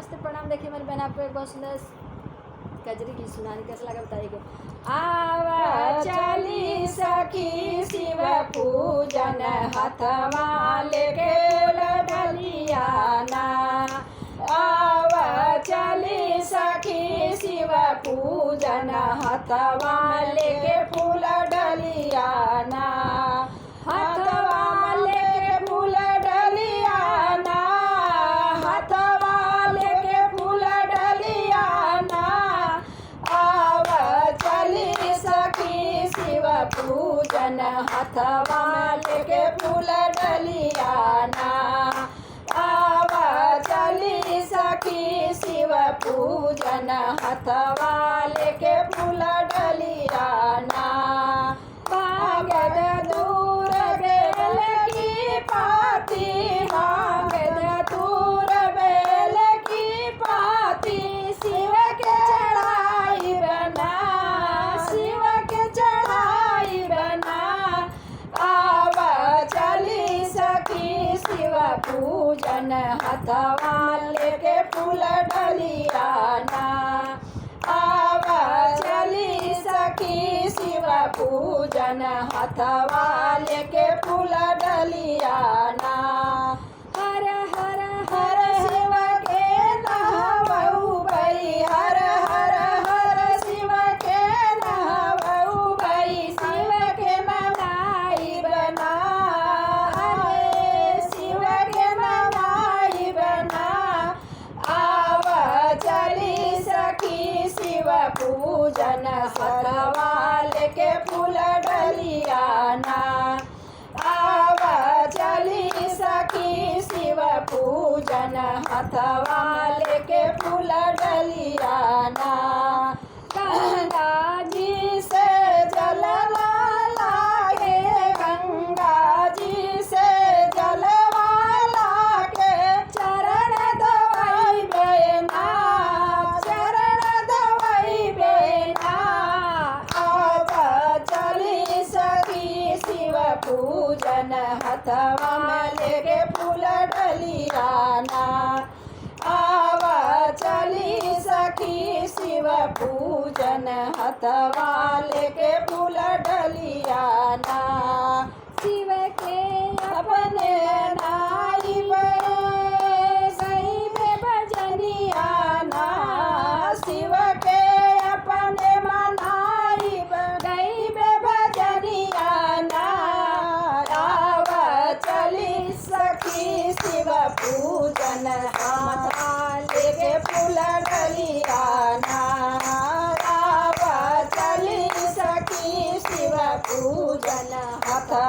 नमस्ते प्रणाम। देखिए मेरी बहन आपको एक बहुत सुंदर कजरी की सुनानी कैसा लगा बताइएगा। आवा चली सखी शिव पूजन हथवा लेके डलियाना। आवा चली सखी शिव पूजन हथवा लेके फूल डलियाना। हथवा लेके फूल डलियाना। हथवा लेके फूल डलियाना। आवा चली सखी शिव पूजन हथवा लेके फूल डलियाना। आवा चली सखी शिव पूजन हथवा लेके फूल डलियाना। मांगद दूर बेल की पाती। मांगद दूर बेल की पाती। शिव के चढ़ाई बना। शिव के चढ़ाई बना। आवा चली सखी शिव पूजन हथवा लेके फूल डलियाना। आवा चली सखी शिव पूजन हथवा लेके फूल डलियाना। हर हर हर शिव के नहवऊ बई। हर हर हर शिव के नहवऊ बई। शिव के नवाई बना। अरे शिव के नवाई बना। आवा चली सखी शिव पूजन हथवा लेके फूल डलियाना। आवा चली सखी शिव पूजन हथवा लेके फूल डलियाना। गंगा जी से जल लागे। गंगा जी से जलवाला के चरण दवाई बेना। चरण दवाई बेना। आवा चली सखी शिव पूजन हथवा लेके फूल डलियाना। आवा चली सखी शिव पूजन हथवा लेके फूल डलियाना। शिव के अपने नाई सही में भजनियाना। शिव के अपने मनाई गई में भजनियाना। आवा चली सखी शिव पूजन हथवा लेके फूल डलियाना। आवा चली सखी शिव पूजन हथवा